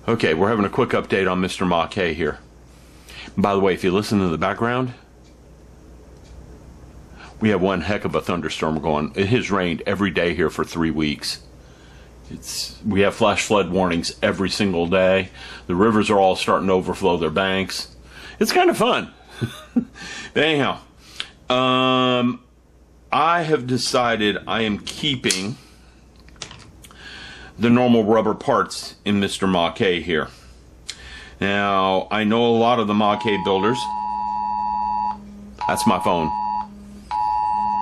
Okay, we're having a quick update on Mr. Mackay here. By the way, if you listen to the background, we have one heck of a thunderstorm going. It has rained every day here for 3 weeks. We have flash flood warnings every single day. The rivers are all starting to overflow their banks. It's kind of fun. But anyhow, I have decided I am keeping the normal rubber parts in Mr. Mackay here. Now, I know a lot of the Mackay builders. That's my phone.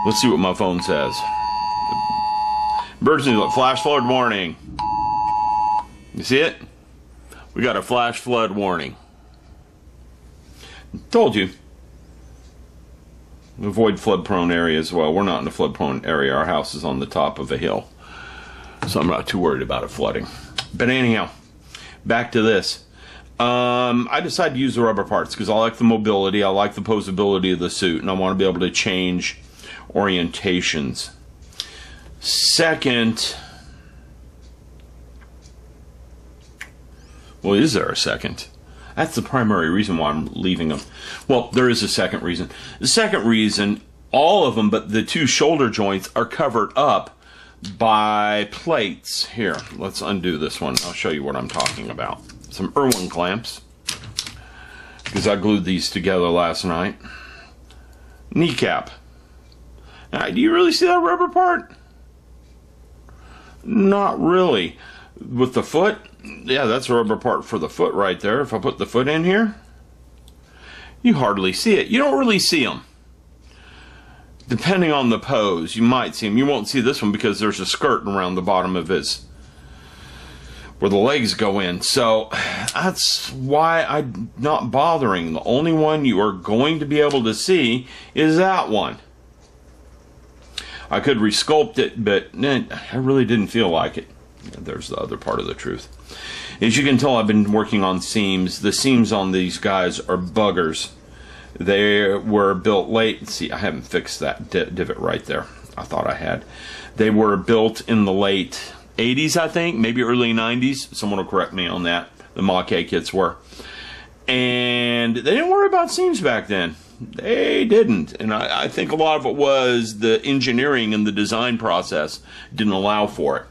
Let's see what my phone says. Emergency flash flood warning. You see it? We got a flash flood warning. Told you. Avoid flood prone areas. Well, we're not in a flood prone area. Our house is on the top of a hill, so I'm not too worried about it flooding. But anyhow, back to this. I decided to use the rubber parts because I like the mobility, I like the posability of the suit, and I want to be able to change orientations. Second, well, is there a second? That's the primary reason why I'm leaving them. Well, there is a second reason. The second reason, all of them but the two shoulder joints are covered up by plates. Here, let's undo this one. I'll show you what I'm talking about. Some Irwin clamps, because I glued these together last night. Kneecap. Now, do you really see that rubber part? Not really. With the foot, yeah, that's a rubber part for the foot right there. If I put the foot in here, you hardly see it. You don't really see them. Depending on the pose, you might see them. You won't see this one because there's a skirt around the bottom of his, where the legs go in. So that's why I'm not bothering. The only one you are going to be able to see is that one. I could resculpt it, but I really didn't feel like it. There's the other part of the truth. As you can tell, I've been working on seams. The seams on these guys are buggers. They were built late. See, I haven't fixed that divot right there. I thought I had. They were built in the late 80s, I think, maybe early 90s. Someone will correct me on that. The Mackay kits were. And they didn't worry about seams back then. They didn't. And I think a lot of it was the engineering and the design process didn't allow for it.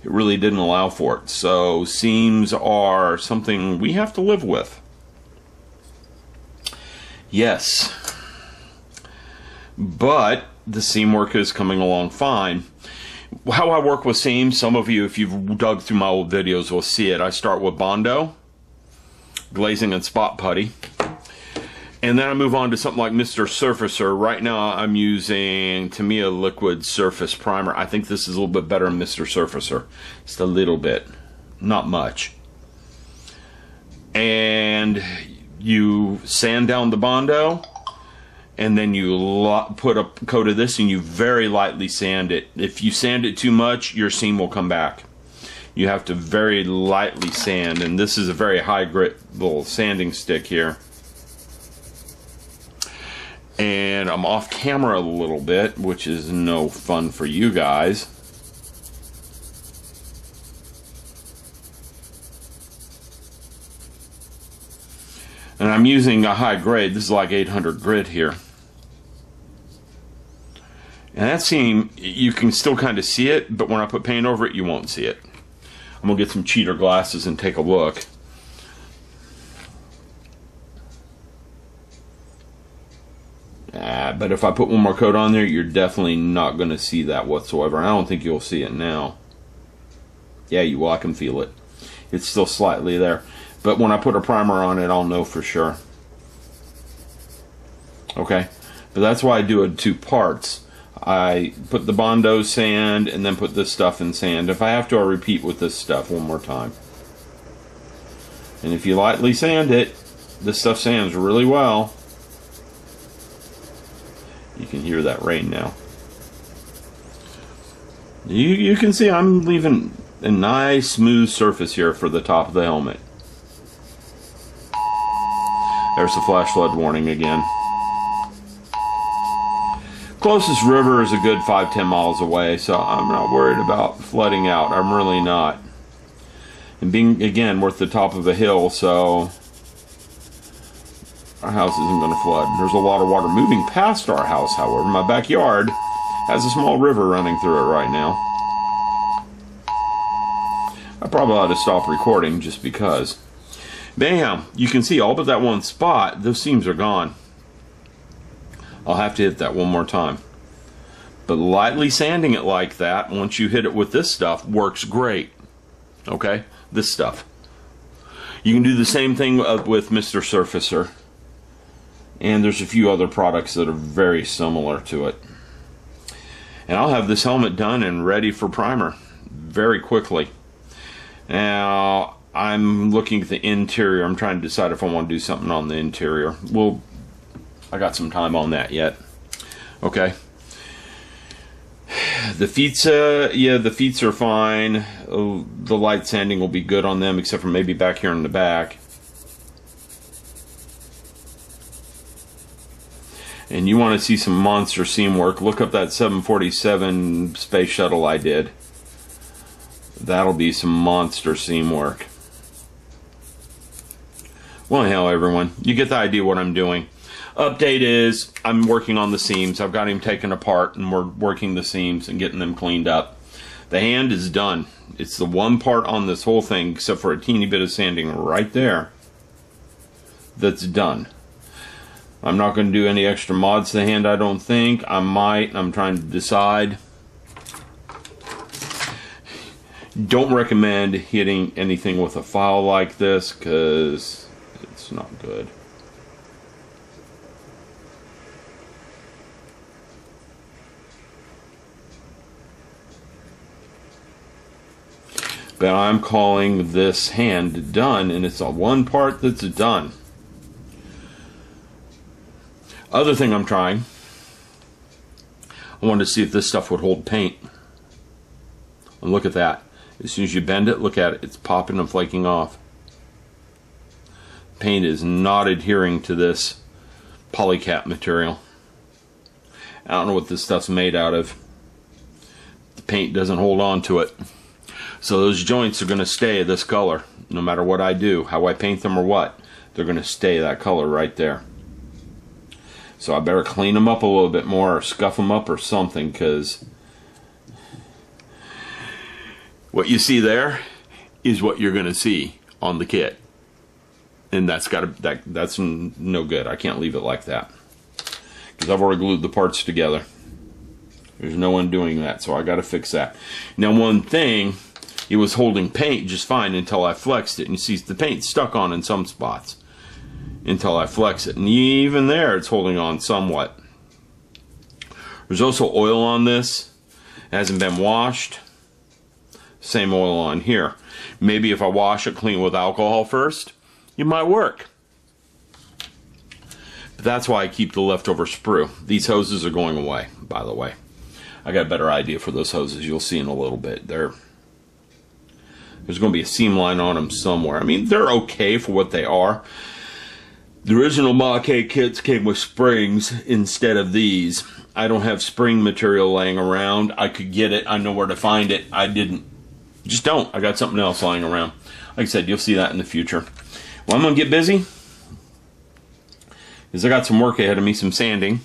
It really didn't allow for it. So seams are something we have to live with. Yes. But the seam work is coming along fine. How I work with seams, some of you, if you've dug through my old videos, will see it. I start with Bondo, glazing and spot putty. And then I move on to something like Mr. Surfacer. Right now I'm using Tamiya Liquid Surface Primer. I think this is a little bit better than Mr. Surfacer. Just a little bit. Not much. And you sand down the Bondo, and then you put a coat of this and you very lightly sand it. If you sand it too much, your seam will come back. You have to very lightly sand, and this is a very high grit little sanding stick here. And I'm off camera a little bit, which is no fun for you guys. And I'm using a high grade. This is like 800 grit here. And that seam, you can still kind of see it, but when I put paint over it, you won't see it. I'm going to get some cheater glasses and take a look. But if I put one more coat on there, you're definitely not going to see that whatsoever. I don't think you'll see it now. Yeah, you will. I can feel it. It's still slightly there. But when I put a primer on it, I'll know for sure. Okay? But that's why I do it in two parts. I put the Bondo sand and then put this stuff in sand. If I have to, I'll repeat with this stuff one more time. And if you lightly sand it, this stuff sands really well. You can hear that rain now. You can see I'm leaving a nice smooth surface here for the top of the helmet. There's the flash flood warning again. Closest river is a good 5-10 miles away, so I'm not worried about flooding out. I'm really not. And being, again, we're at the top of a hill, so our house isn't going to flood. There's a lot of water moving past our house, however. My backyard has a small river running through it right now. I probably ought to stop recording just because. But anyhow, you can see all but that one spot, those seams are gone. I'll have to hit that one more time. But lightly sanding it like that, once you hit it with this stuff, works great. Okay? This stuff. You can do the same thing with Mr. Surfacer. And there's a few other products that are very similar to it. And I'll have this helmet done and ready for primer very quickly. Now, I'm looking at the interior. I'm trying to decide if I want to do something on the interior. Well, I got some time on that yet. Okay. The feet, yeah, the feet are fine. Oh, the light sanding will be good on them, except for maybe back here in the back. And you want to see some monster seam work, look up that 747 space shuttle I did. That'll be some monster seam work. Well, anyhow, everyone, you get the idea what I'm doing. Update is, I'm working on the seams. I've got him taken apart, and we're working the seams and getting them cleaned up. The hand is done. It's the one part on this whole thing, except for a teeny bit of sanding right there, that's done. I'm not going to do any extra mods to the hand, I don't think. I might. I'm trying to decide. Don't recommend hitting anything with a file like this, because it's not good. But I'm calling this hand done, and it's a one part that's done. Other thing I'm trying, I wanted to see if this stuff would hold paint. And look at that. As soon as you bend it, look at it. It's popping and flaking off. Paint is not adhering to this polycap material. I don't know what this stuff's made out of. The paint doesn't hold on to it. So those joints are going to stay this color. No matter what I do, how I paint them or what, they're going to stay that color right there. So I better clean them up a little bit more, or scuff them up or something, because what you see there is what you're going to see on the kit, and that's no good. I can't leave it like that because I've already glued the parts together. There's no undoing that, so I got to fix that. Now, one thing, it was holding paint just fine until I flexed it, and you see the paint stuck on in some spots until I flex it, and even there it's holding on somewhat. There's also oil on this. It hasn't been washed. Same oil on here. Maybe if I wash it clean with alcohol first, it might work. But that's why I keep the leftover sprue. These hoses are going away, by the way. I got a better idea for those hoses. You'll see in a little bit. There's going to be a seam line on them somewhere. I mean, they're okay for what they are. The original Mach-E kits came with springs instead of these. I don't have spring material laying around. I could get it. I know where to find it. I didn't. Just don't. I got something else lying around. Like I said, you'll see that in the future. Well, I'm going to get busy, because I got some work ahead of me, some sanding.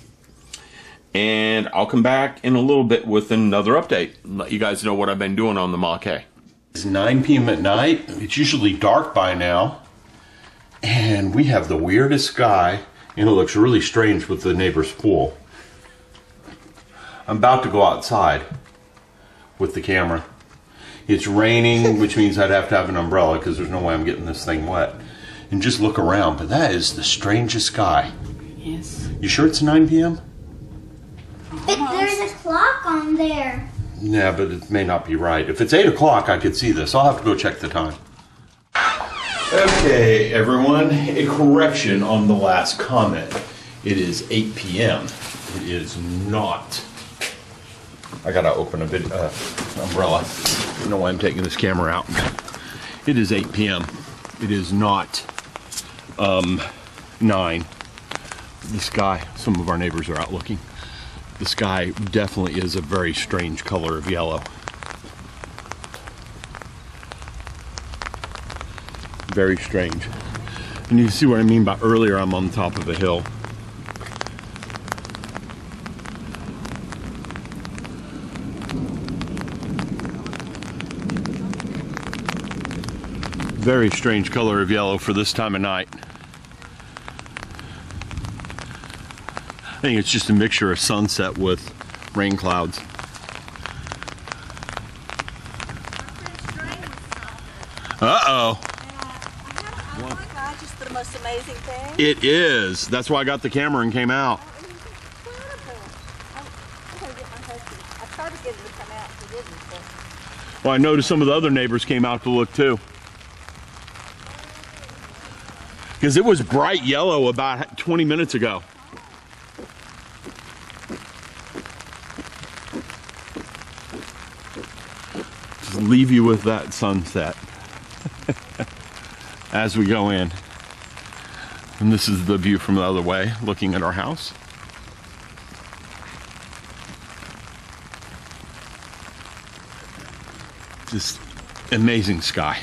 And I'll come back in a little bit with another update and let you guys know what I've been doing on the Mach-E. It's 9 p.m. at night. It's usually dark by now. And we have the weirdest sky, and it looks really strange with the neighbor's pool. I'm about to go outside with the camera. It's raining, which means I'd have to have an umbrella because there's no way I'm getting this thing wet. And just look around, but that is the strangest sky. Yes. You sure it's 9 p.m.? There's a clock on there. Yeah, but it may not be right. If it's 8 o'clock, I could see this. I'll have to go check the time. Okay, everyone, a correction on the last comment. It is 8 p.m. It is not. I gotta open a bit umbrella. I don't know why I'm taking this camera out. It is 8 p.m. It is not 9. The sky, some of our neighbors are out looking. The sky definitely is a very strange color of yellow. Very strange. And you can see what I mean by earlier I'm on top of a hill. Very strange color of yellow for this time of night. I think it's just a mixture of sunset with rain clouds. Uh-oh. Just the most amazing thing. It is. That's why I got the camera and came out. Oh, it is incredible. I'm going to get my husband. I tried to get him to come out. He didn't. But... Well, I noticed some of the other neighbors came out to look too. Because it was bright yellow about 20 minutes ago. Just leave you with that sunset as we go in. And this is the view from the other way, looking at our house. Just amazing sky.